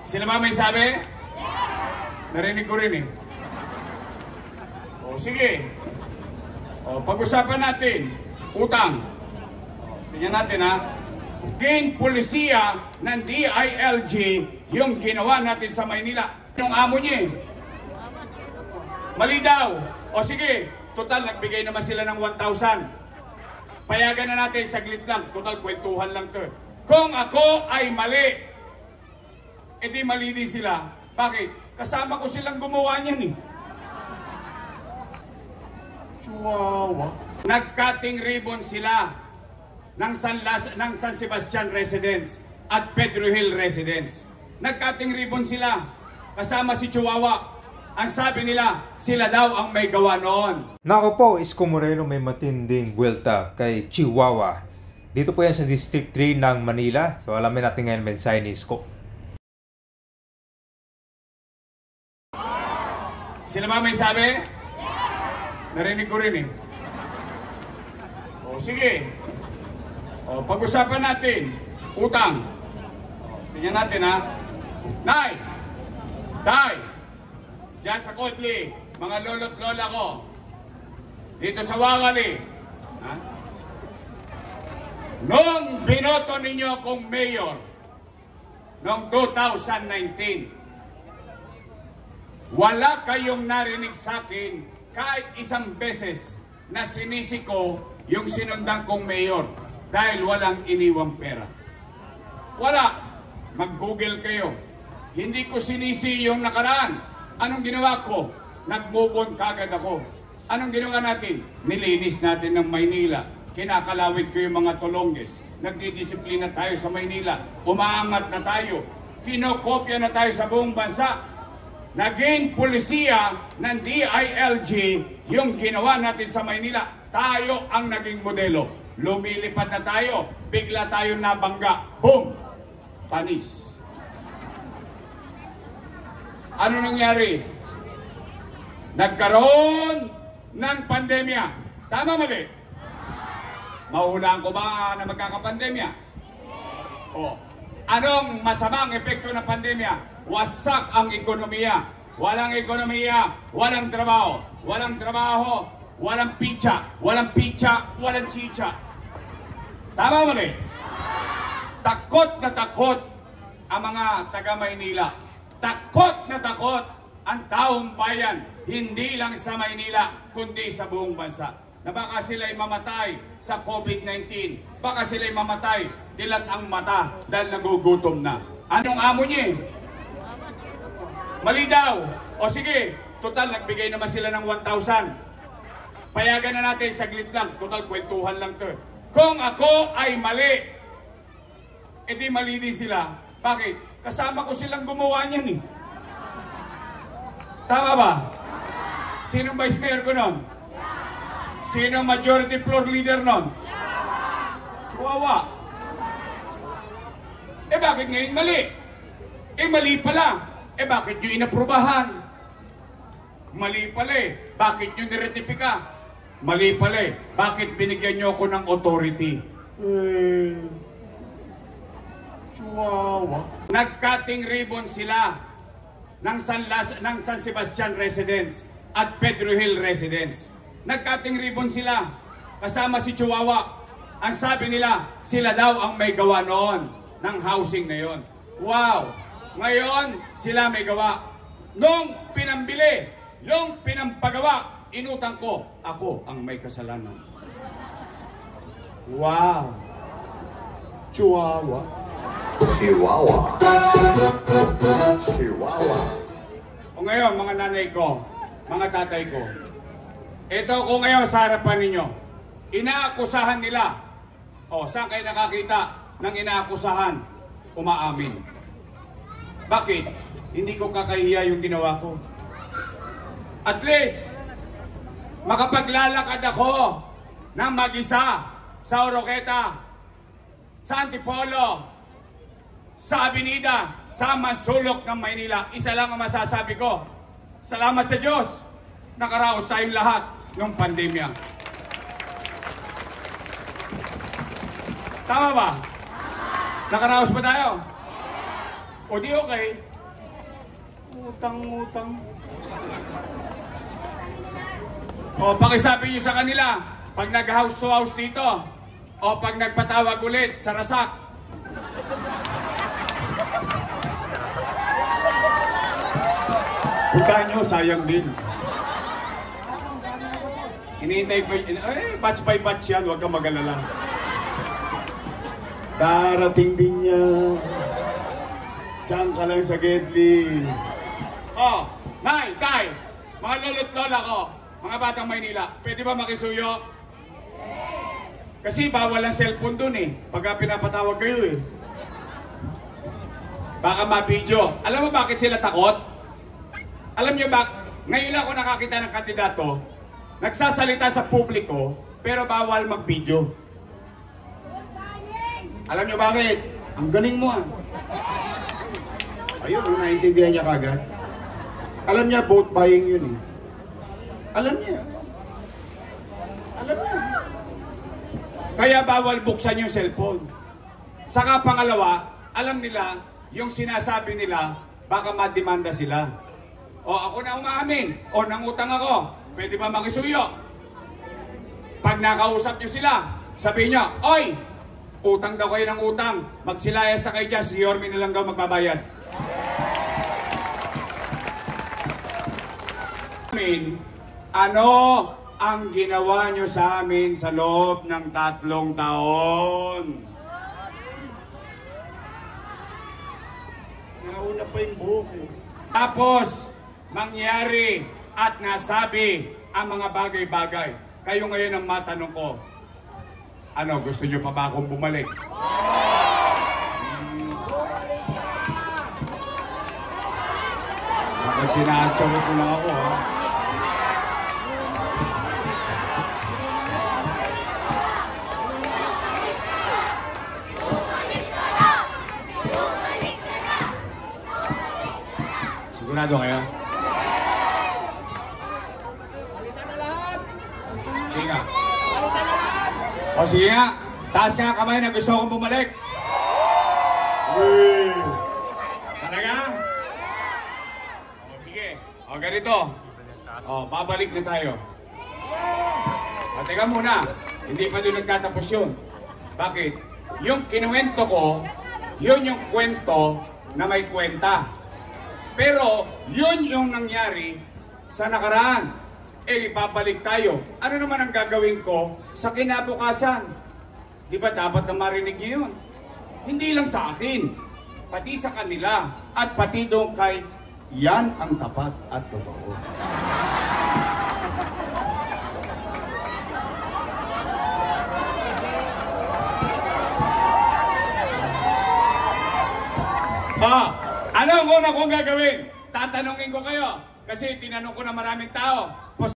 Sila ba may sabi? Narinig ko rin eh. O sige. O, pag-usapan natin. Utang. Tingnan natin ha. Ging polisiya ng DILG yung ginawa natin sa Maynila. Yung amo niya eh. Mali daw. O sige. Total, nagbigay naman sila ng 1,000. Payagan na natin, saglit lang. Total, kwentuhan lang to. Kung ako ay mali, edi mali din sila. Bakit? Kasama ko silang gumawa niyan eh. Chihuahua. Nag-cutting ribbon sila ng San Sebastian Residence at Pedro Hill Residence. Nag-cutting ribbon sila. Kasama si Chihuahua. Ang sabi nila, sila daw ang may gawa noon. Nako po, Isko Moreno may matinding buwelta kay Chihuahua. Dito po yan sa District 3 ng Manila. So alamin natin ngayon mensahe ni Isko. Sila ba may sabi? Narinig ko rin eh. O sige. O, pag-usapan natin. Utang. Tingnan natin ha. Nay! Tay! Diyan sa Kodli, mga lolo't lola ko. Dito sa Wawali. Ha? Nung binoto ninyo akong mayor, noong 2019, wala kayong narinig sa akin kahit isang beses na sinisi ko yung sinundan kong mayor dahil walang iniwang pera. Wala. Mag-google kayo. Hindi ko sinisi yung nakaraan. Anong ginawa ko? Nag-move on kagad ako. Anong ginawa natin? Nilinis natin ng Maynila. Kinakalawit ko yung mga Tolonges. Nagdidisiplina tayo sa Maynila. Umaangat na tayo. Kinokopya na tayo sa buong bansa. Naging polisiya ng DILG yung ginawa natin sa Maynila. Tayo ang naging modelo. Lumilipad na tayo. Bigla tayo nabangga. Boom! Panis. Ano nangyari? Nagkaroon ng pandemya. Tama mali? Mahulaan ko ba na magkakapandemya? O. Anong masamang epekto ng pandemya? Wasak ang ekonomiya. Walang ekonomiya, walang trabaho. Walang trabaho, walang pizza. Walang pizza, walang chicha. Tama mali? Takot na takot ang mga taga-Maynila. Takot na takot ang taong bayan. Hindi lang sa Maynila, kundi sa buong bansa. Na baka sila'y mamatay sa COVID-19. Baka sila'y mamatay, dilat ang mata dahil nagugutom na. Anong amo niya? Mali daw. O sige, total, nagbigay naman sila ng 1,000. Payagan na natin, saglit lang. Total, kwentuhan lang to. Kung ako ay mali, edi mali din sila. Bakit? Kasama ko silang gumawa niyan eh. Tama ba? Sinong vice mayor ko nun? Sinong majority floor leader nun? Chihuahua. Eh bakit ngayon mali? Eh mali pala. Eh bakit nyo inaprubahan? Mali pala eh. Bakit nyo niretipika? Mali pala eh. Bakit binigyan nyo ako ng authority? Chihuahua. Nag-cutting ribbon sila ng San Sebastian Residence at Pedro Hill Residence. Nag-cutting ribbon sila. Kasama si Chihuahua. Ang sabi nila, sila daw ang may gawa noon ng housing na yon. Wow! Ngayon, sila may gawa. Nung pinambili, yung pinampagawa, inutang ko, ako ang may kasalanan. Wow! Chihuahua. Chihuahua. Chihuahua. O ngayon, mga nanay ko, mga tatay ko, ito ko ngayon sa harapan ninyo, inaakusahan nila. O, saan kayo nakakita ng inaakusahan? Umaamin. Bakit? Hindi ko kakahiya yung ginawa ko. At least, makapaglalakad ako ng mag-isa sa Oroqueta, sa Antipolo, sa Avenida, sa Mansulok ng Maynila. Isa lang ang masasabi ko. Salamat sa Diyos. Nakaraos tayong lahat ng pandemya. Tama ba? Nakaraos ba tayo? O di okay. Utang-utang. O, pakisabi nyo sa kanila, pag nag-house to house dito, o pag nagpatawag ulit sa rasak. Puntahan nyo, sayang din. Hinihintay pa, batch by batch yan, huwag kang mag-alala. Darating din niya. Diyan ka lang sa Gedli. Oh, Nay, Tay, mga lolo't lola ko, mga batang Maynila, pwede ba makisuyo? Kasi bawal ang cellphone dun eh, pagka pinapatawag kayo eh. Baka ma-video. Alam mo bakit sila takot? Alam nyo ba, ngayon lang ako nakakita ng kandidato, nagsasalita sa publiko, pero bawal mag-video. Alam nyo bakit? Ang galing mo ah. Ayun, naintindihan niya kagad. Alam niya, vote buying yun eh. Alam niya. Alam niya. Kaya bawal buksan yung cellphone. Saka pangalawa, alam nila, yung sinasabi nila, baka mademanda sila. O ako na umaamin, o nangutang ako, pwede ba makisuyo? Pag nakausap nyo sila, sabihin nyo, oy, utang daw kayo ng utang, magsilayas sa kayo dyan, si Yorme na lang daw magbabayad. Ano ang ginawa nyo sa amin sa loob ng 3 taon? Nauna pa yung buhok eh. Tapos, mangyari at nasabi ang mga bagay-bagay. Kayo ngayon ang matanong ko, ano, gusto nyo pa ba akong bumalik? Bakit sinatsawa ko lang ako, ha? Sigurado kayo? Sige nga. O sige nga, taas nga kamay na gusto akong bumalik. Uy! Talaga? O sige, o ganito. O, babalik na tayo. O teka muna, hindi pa doon nagtatapos yun. Bakit? Yung kinuwento ko, yun yung kwento na may kwenta. Pero yun yung nangyari sa nakaraan. Eh, babalik tayo. Ano naman ang gagawin ko sa kinabukasan? Di ba dapat na marinig niyo yun? Hindi lang sa akin, pati sa kanila, at pati doon kay yan ang tapat at totoo. Ano ang una kong gagawin? Tatanungin ko kayo. Kasi tinanong ko na maraming tao.